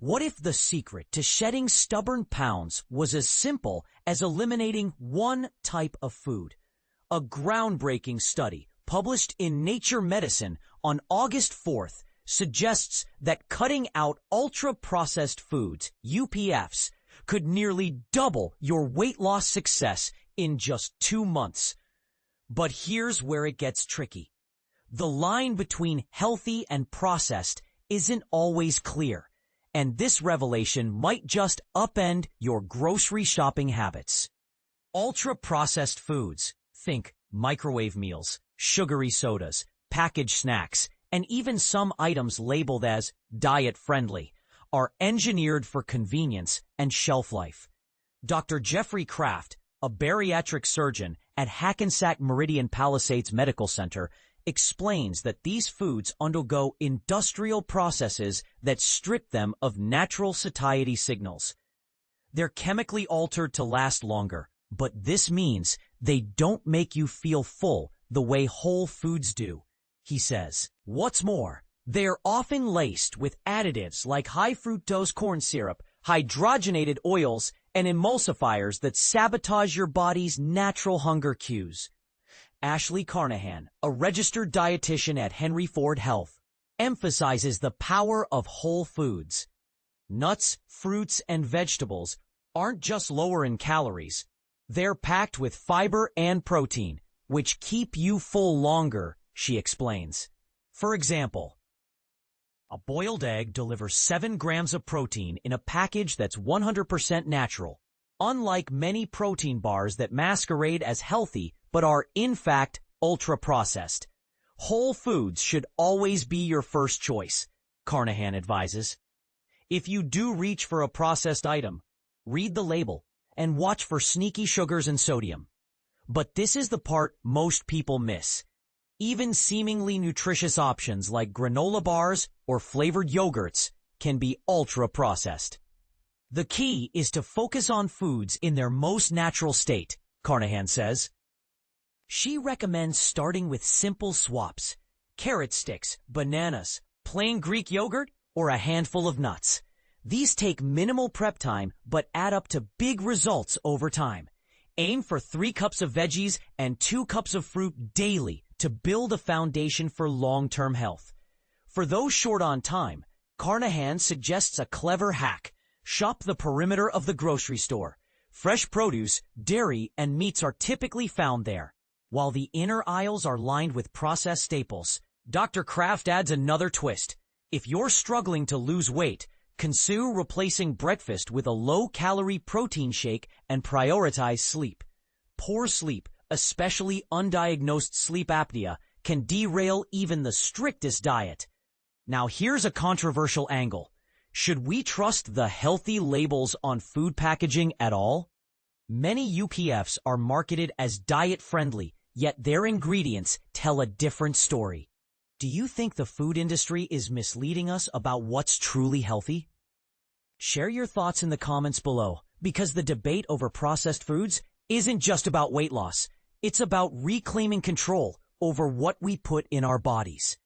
What if the secret to shedding stubborn pounds was as simple as eliminating one type of food? A groundbreaking study published in Nature Medicine on August 4th suggests that cutting out ultra-processed foods, UPFs, could nearly double your weight loss success in just 2 months. But here's where it gets tricky. The line between healthy and processed isn't always clear, and this revelation might just upend your grocery shopping habits. Ultra-processed foods, think microwave meals, sugary sodas, packaged snacks, and even some items labeled as diet-friendly, are engineered for convenience and shelf life. Dr. Jeffrey Kraft, a bariatric surgeon at Hackensack Meridian Palisades Medical Center, explains that these foods undergo industrial processes that strip them of natural satiety signals. They're chemically altered to last longer, but this means they don't make you feel full the way whole foods do, he says. What's more, they're often laced with additives like high fructose corn syrup, hydrogenated oils, and emulsifiers that sabotage your body's natural hunger cues. Ashley Carnahan, a registered dietitian at Henry Ford Health, emphasizes the power of whole foods. Nuts, fruits, and vegetables aren't just lower in calories. They're packed with fiber and protein, which keep you full longer, she explains. For example, a boiled egg delivers 7 grams of protein in a package that's 100% natural, unlike many protein bars that masquerade as healthy but are, in fact, ultra-processed. Whole foods should always be your first choice, Carnahan advises. If you do reach for a processed item, read the label and watch for sneaky sugars and sodium. But this is the part most people miss. Even seemingly nutritious options like granola bars or flavored yogurts can be ultra-processed. The key is to focus on foods in their most natural state, Carnahan says. She recommends starting with simple swaps: carrot sticks, bananas, plain Greek yogurt, or a handful of nuts. These take minimal prep time but add up to big results over time. Aim for 3 cups of veggies and 2 cups of fruit daily to build a foundation for long-term health. For those short on time, Carnahan suggests a clever hack. Shop the perimeter of the grocery store. Fresh produce, dairy, and meats are typically found there, while the inner aisles are lined with processed staples. Dr. Kraft adds another twist. If you're struggling to lose weight, consider replacing breakfast with a low-calorie protein shake and prioritize sleep. Poor sleep, especially undiagnosed sleep apnea, can derail even the strictest diet. Now here's a controversial angle. Should we trust the healthy labels on food packaging at all? Many UPFs are marketed as diet-friendly, yet their ingredients tell a different story. Do you think the food industry is misleading us about what's truly healthy? Share your thoughts in the comments below, because the debate over processed foods isn't just about weight loss. It's about reclaiming control over what we put in our bodies.